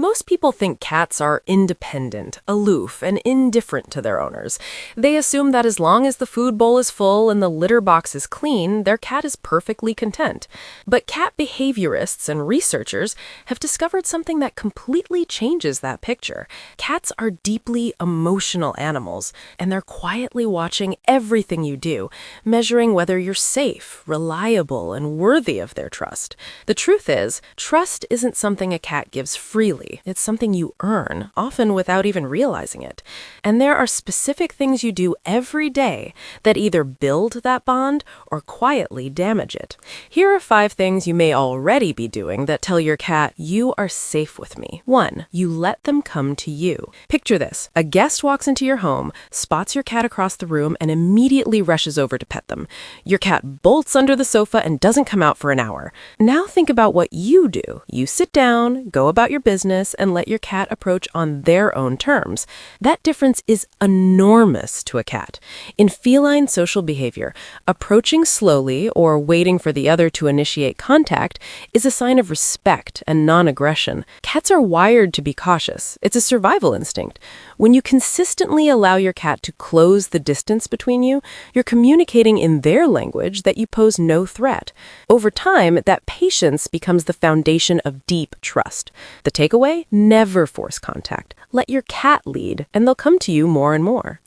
Most people think cats are independent, aloof, and indifferent to their owners. They assume that as long as the food bowl is full and the litter box is clean, their cat is perfectly content. But cat behaviorists and researchers have discovered something that completely changes that picture. Cats are deeply emotional animals, and they're quietly watching everything you do, measuring whether you're safe, reliable, and worthy of their trust. The truth is, trust isn't something a cat gives freely. It's something you earn, often without even realizing it. And there are specific things you do every day that either build that bond or quietly damage it. Here are 5 things you may already be doing that tell your cat, you are safe with me. 1. You let them come to you. Picture this. A guest walks into your home, spots your cat across the room, and immediately rushes over to pet them. Your cat bolts under the sofa and doesn't come out for an hour. Now think about what you do. You sit down, go about your business, and let your cat approach on their own terms. That difference is enormous to a cat. In feline social behavior, approaching slowly or waiting for the other to initiate contact is a sign of respect and non-aggression. Cats are wired to be cautious. It's a survival instinct. When you consistently allow your cat to close the distance between you, you're communicating in their language that you pose no threat. Over time, that patience becomes the foundation of deep trust. The takeaway? Never force contact. Let your cat lead, and they'll come to you more and more.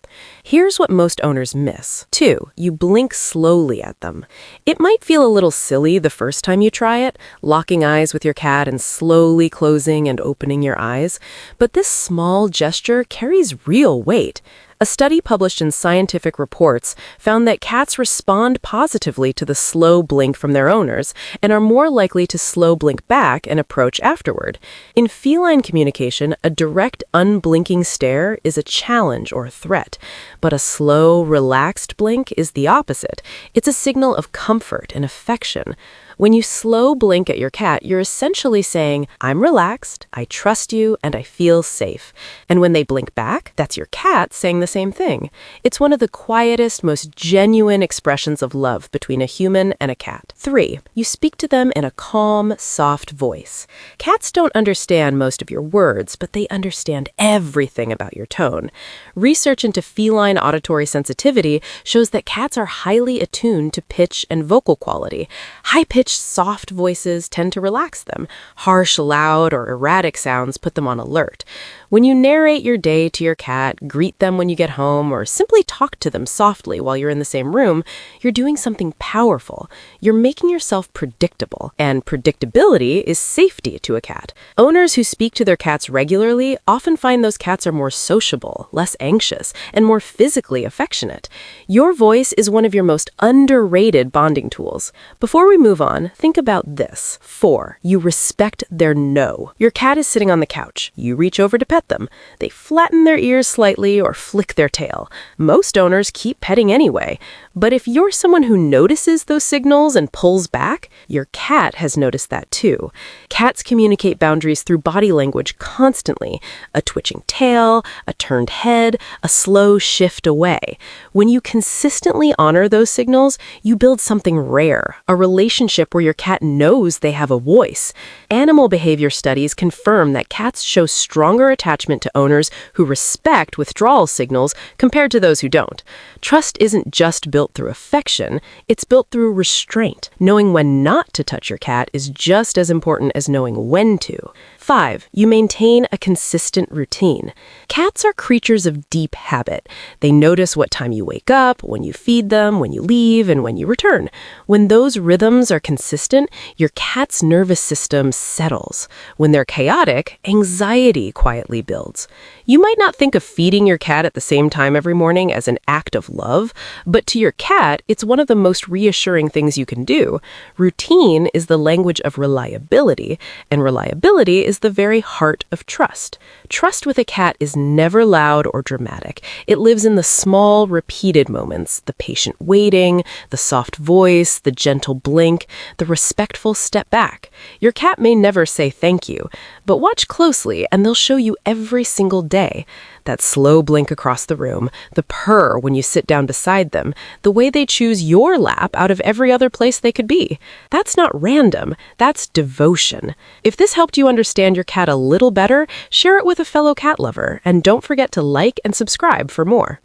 Here's what most owners miss. 2. You blink slowly at them. It might feel a little silly the first time you try it, locking eyes with your cat and slowly closing and opening your eyes, but this small gesture carries real weight. A study published in Scientific Reports found that cats respond positively to the slow blink from their owners and are more likely to slow blink back and approach afterward. In feline communication, a direct, unblinking stare is a challenge or threat, but a slow, relaxed blink is the opposite. It's a signal of comfort and affection. When you slow blink at your cat, you're essentially saying, I'm relaxed, I trust you, and I feel safe. And when they blink back, that's your cat saying the same thing. It's one of the quietest, most genuine expressions of love between a human and a cat. 3. You speak to them in a calm, soft voice. Cats don't understand most of your words, but they understand everything about your tone. Research into feline auditory sensitivity shows that cats are highly attuned to pitch and vocal quality. High-pitched, soft voices tend to relax them. Harsh, loud, or erratic sounds put them on alert. When you narrate your day to your cat, greet them when you get home, or simply talk to them softly while you're in the same room, you're doing something powerful. You're making yourself predictable, and predictability is safety to a cat. Owners who speak to their cats regularly often find those cats are more sociable, less anxious, and more physically affectionate. Your voice is one of your most underrated bonding tools. Before we move on, think about this. 4. You respect their no. Your cat is sitting on the couch. You reach over to pet them. They flatten their ears slightly or flick their tail. Most owners keep petting anyway. But if you're someone who notices those signals and pulls back, your cat has noticed that too. Cats communicate boundaries through body language constantly. A twitching tail, a turned head, a slow shift away. When you consistently honor those signals, you build something rare, a relationship where your cat knows they have a voice. Animal behavior studies confirm that cats show stronger attachment to owners who respect withdrawal signals compared to those who don't. Trust isn't just built through affection, it's built through restraint. Knowing when not to touch your cat is just as important as knowing when to. 5. You maintain a consistent routine. Cats are creatures of deep habit. They notice what time you wake up, when you feed them, when you leave, and when you return. When those rhythms are consistent, your cat's nervous system settles. When they're chaotic, anxiety quietly builds. You might not think of feeding your cat at the same time every morning as an act of love, but to your cat, it's one of the most reassuring things you can do. Routine is the language of reliability, and reliability is the very heart of trust. Trust with a cat is never loud or dramatic. It lives in the small, repeated moments, the patient waiting, the soft voice, the gentle blink, the respectful step back. Your cat may never say thank you, but watch closely and they'll show you every single day. That slow blink across the room, the purr when you sit down beside them, the way they choose your lap out of every other place they could be. That's not random, that's devotion. If this helped you understand your cat a little better, share it with a fellow cat lover, and don't forget to like and subscribe for more.